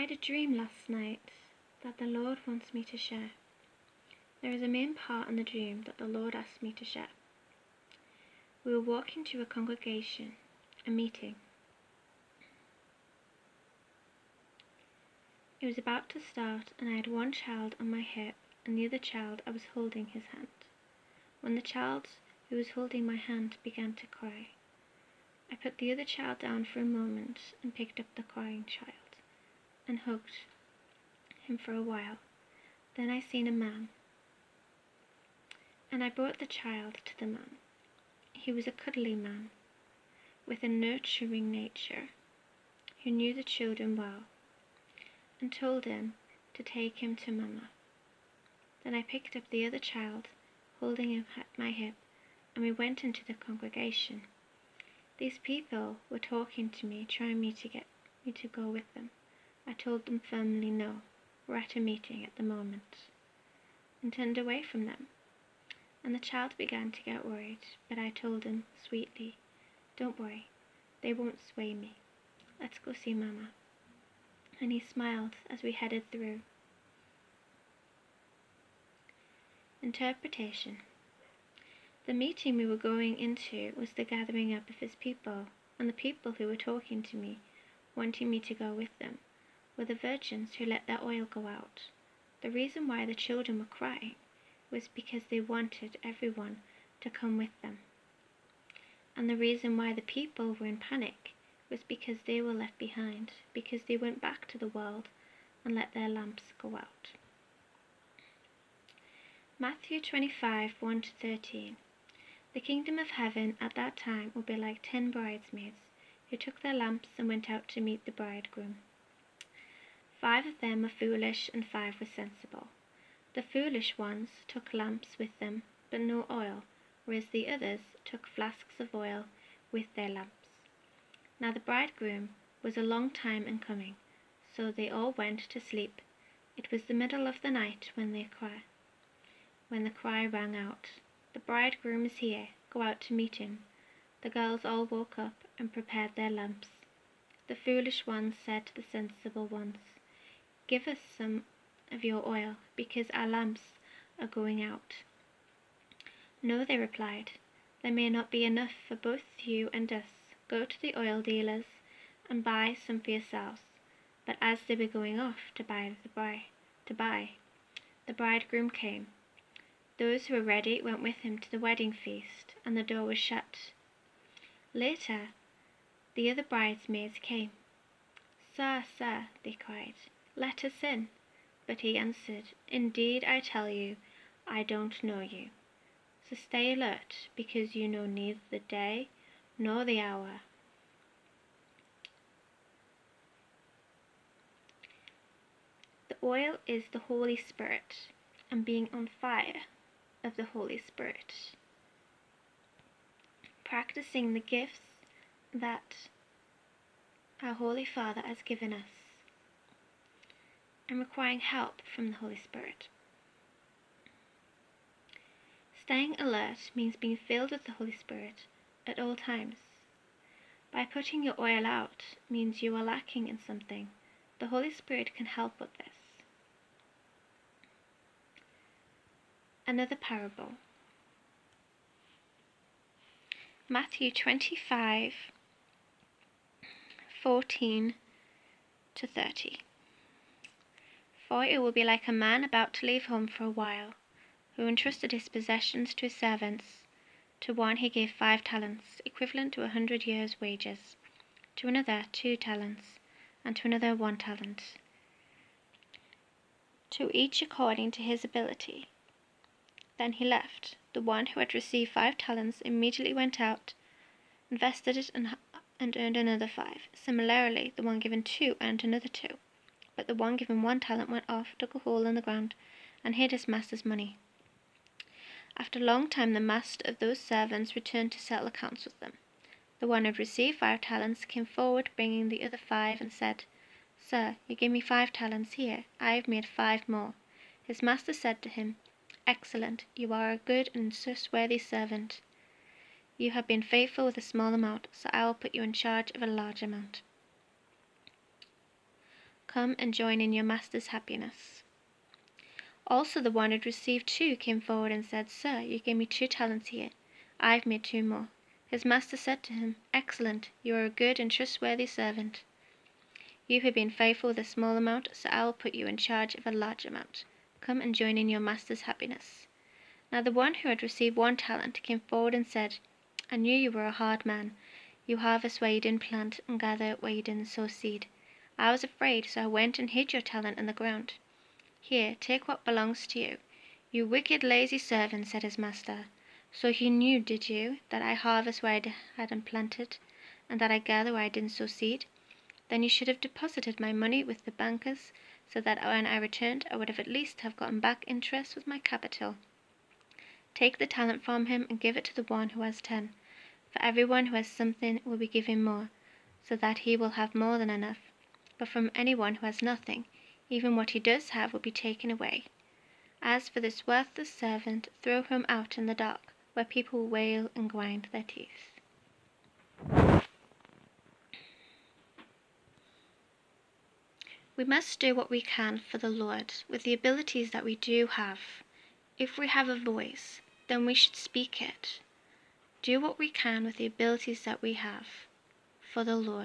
had a dream last night that the Lord wants me to share. There is a main part in the dream that the Lord asked me to share. We were walking to a congregation, a meeting. It was about to start, and I had one child on my hip and the other child I was holding his hand. When the child who was holding my hand began to cry, I put the other child down for a moment and picked up the crying child and hugged him for a while. Then I seen a man, and I brought the child to the man. He was a cuddly man with a nurturing nature who knew the children well and told him to take him to Mama. Then I picked up the other child, holding him at my hip, and we went into the congregation. These people were talking to me, trying to get me to go with them. I told them firmly no, we're at a meeting at the moment, and turned away from them. And the child began to get worried, but I told him sweetly, don't worry, they won't sway me. Let's go see Mama. And he smiled as we headed through. Interpretation. The meeting we were going into was the gathering up of his people, and the people who were talking to me, wanting me to go with them, were the virgins who let their oil go out. The reason why the children were crying was because they wanted everyone to come with them. And the reason why the people were in panic was because they were left behind, because they went back to the world and let their lamps go out. Matthew 25, 1-13. The kingdom of heaven at that time will be like 10 bridesmaids who took their lamps and went out to meet the bridegroom. 5 of them were foolish and 5 were sensible. The foolish ones took lamps with them, but no oil, whereas the others took flasks of oil with their lamps. Now the bridegroom was a long time in coming, so they all went to sleep. It was the middle of the night when the cry rang out, the bridegroom is here, go out to meet him. The girls all woke up and prepared their lamps. The foolish ones said to the sensible ones, give us some of your oil, because our lamps are going out. No, they replied, there may not be enough for both you and us. Go to the oil dealers and buy some for yourselves. But as they were going off to buy, the bridegroom came. Those who were ready went with him to the wedding feast, and the door was shut. Later, the other bridesmaids came. Sir, sir, they cried, let us in. But he answered, indeed, I tell you, I don't know you. So stay alert, because you know neither the day nor the hour. The oil is the Holy Spirit, and being on fire of the Holy Spirit. Practicing the gifts that our Holy Father has given us, and requiring help from the Holy Spirit. Staying alert means being filled with the Holy Spirit at all times. By putting your oil out means you are lacking in something. The Holy Spirit can help with this. Another parable. Matthew 25, 14-30. For it will be like a man about to leave home for a while, who entrusted his possessions to his servants. To one he gave 5 talents, equivalent to 100 years' wages, to another 2 talents, and to another 1 talent, to each according to his ability. Then he left. The one who had received 5 talents immediately went out, invested it, and earned another 5. Similarly, the one given 2 earned another 2. But the one given 1 talent went off, dug a hole in the ground, and hid his master's money. After a long time, the master of those servants returned to settle accounts with them. The one who had received 5 talents came forward, bringing the other 5, and said, Sir, you gave me 5 talents. Here, I have made 5 more. His master said to him, Excellent, you are a good and trustworthy servant. You have been faithful with a small amount, so I will put you in charge of a large amount. Come and join in your master's happiness." Also the one who had received 2 came forward and said, "Sir, you gave me 2 talents here. I have made 2 more." His master said to him, "Excellent, you are a good and trustworthy servant. You have been faithful with a small amount, so I will put you in charge of a large amount. Come and join in your master's happiness." Now the one who had received 1 talent came forward and said, "I knew you were a hard man. You harvest where you didn't plant and gather where you didn't sow seed. I was afraid, so I went and hid your talent in the ground. Here, take what belongs to you." "You wicked, lazy servant," said his master. "So you knew, did you, that I harvest where I hadn't planted, and that I gather where I didn't sow seed? Then you should have deposited my money with the bankers, so that when I returned I would have at least have gotten back interest with my capital. Take the talent from him and give it to the one who has 10. For everyone who has something will be given more, so that he will have more than enough. But from anyone who has nothing, even what he does have will be taken away. As for this worthless servant, throw him out in the dark, where people will wail and grind their teeth." We must do what we can for the Lord with the abilities that we do have. If we have a voice, then we should speak it. Do what we can with the abilities that we have for the Lord.